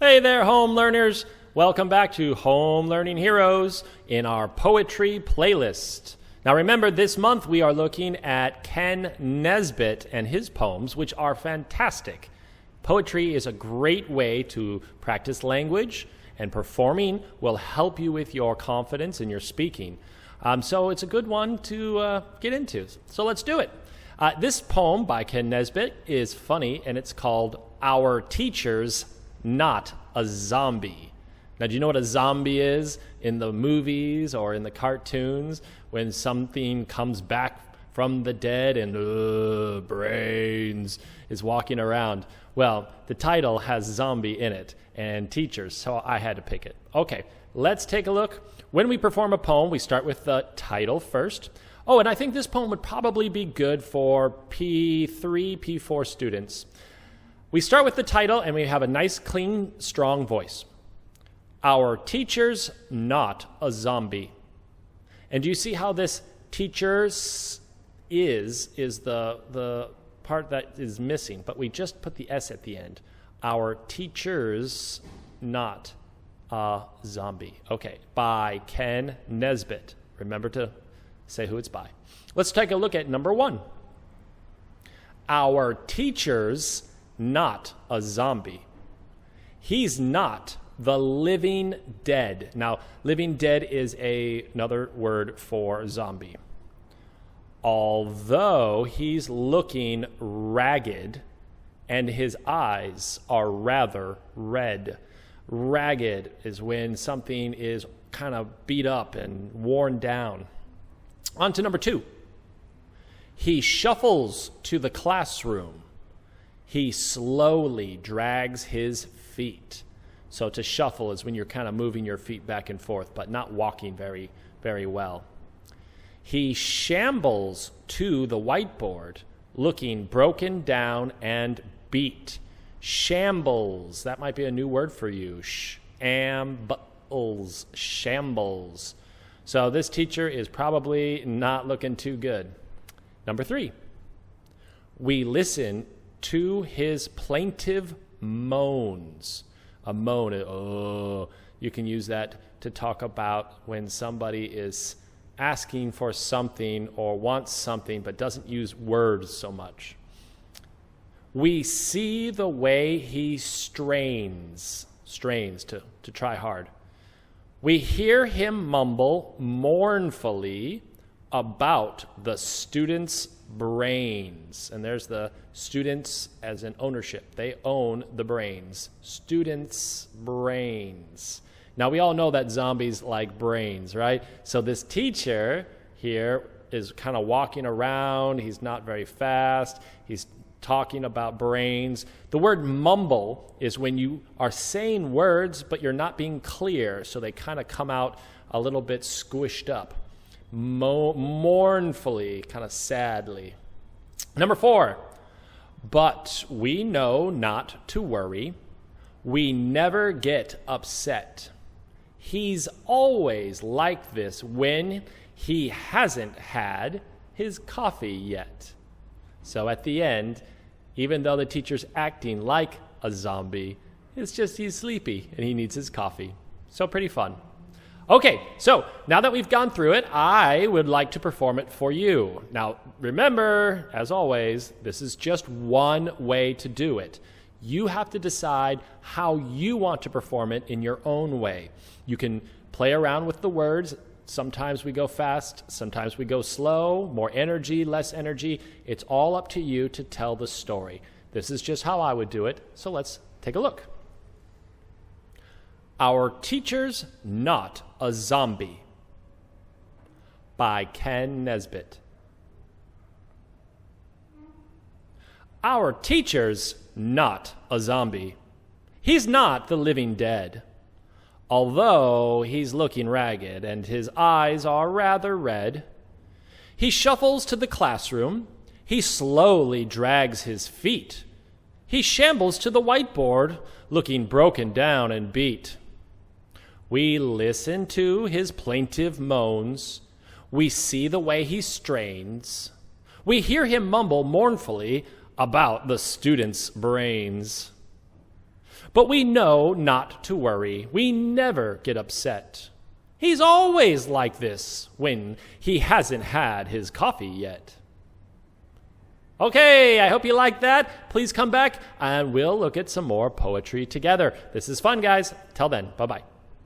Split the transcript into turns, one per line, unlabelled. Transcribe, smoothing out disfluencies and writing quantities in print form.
Hey there, home learners. Welcome back to Home Learning Heroes in our poetry playlist. Now remember, this month we are looking at Kenn Nesbitt and his poems, which are fantastic. Poetry is a great way to practice language, and performing will help you with your confidence in your speaking. So it's a good one to get into. So let's do it. This poem by Kenn Nesbitt is funny, and it's called Our Teacher's Not a Zombie. Now, do you know what a zombie is in the movies or in the cartoons? When something comes back from the dead and brains is walking around. Well, the title has zombie in it and teachers, so I had to pick it. Okay, let's take a look. When we perform a poem, we start with the title first. Oh, and I think this poem would probably be good for P.3, P.4 students. We start with the title, and we have a nice, clean, strong voice. Our teacher's not a zombie. And do you see how this teacher's is the part that is missing, but we just put the S at the end. Our teacher's not a zombie. Okay, by Kenn Nesbitt. Remember to say who it's by. Let's take a look at number 1. Our teacher's not a zombie. He's not the living dead. Now, living dead is another word for zombie. Although he's looking ragged and his eyes are rather red. Ragged is when something is kind of beat up and worn down. On to number 2. He shuffles to the classroom. He slowly drags his feet. So to shuffle is when you're kind of moving your feet back and forth, but not walking very, very well. He shambles to the whiteboard, looking broken down and beat. Shambles, that might be a new word for you. Shambles, shambles. So this teacher is probably not looking too good. Number 3, we listen to his plaintive moans. A moan, you can use that to talk about when somebody is asking for something or wants something but doesn't use words so much. We see the way he strains to try hard. We hear him mumble mournfully about the students' brains. And there's the students as in ownership. They own the brains. Students' brains. Now, we all know that zombies like brains, right? So this teacher here is kind of walking around. He's not very fast. He's talking about brains. The word mumble is when you are saying words, but you're not being clear, so they kind of come out a little bit squished up. Mournfully, kind of sadly. Number 4, but we know not to worry. We never get upset. He's always like this when he hasn't had his coffee yet. So at the end, even though the teacher's acting like a zombie, it's just he's sleepy and he needs his coffee. So pretty fun. Okay, so now that we've gone through it, I would like to perform it for you. Now, remember, as always, this is just one way to do it. You have to decide how you want to perform it in your own way. You can play around with the words. Sometimes we go fast, sometimes we go slow, more energy, less energy. It's all up to you to tell the story. This is just how I would do it, so let's take a look. Our Teacher's Not a Zombie by Kenn Nesbitt. Our teacher's not a zombie. He's not the living dead. Although he's looking ragged and his eyes are rather red, he shuffles to the classroom. He slowly drags his feet. He shambles to the whiteboard, looking broken down and beat. We listen to his plaintive moans. We see the way he strains. We hear him mumble mournfully about the students' brains. but we know not to worry. We never get upset. He's always like this when he hasn't had his coffee yet. Okay, I hope you liked that. Please come back and we'll look at some more poetry together. This is fun, guys. Till then, bye-bye.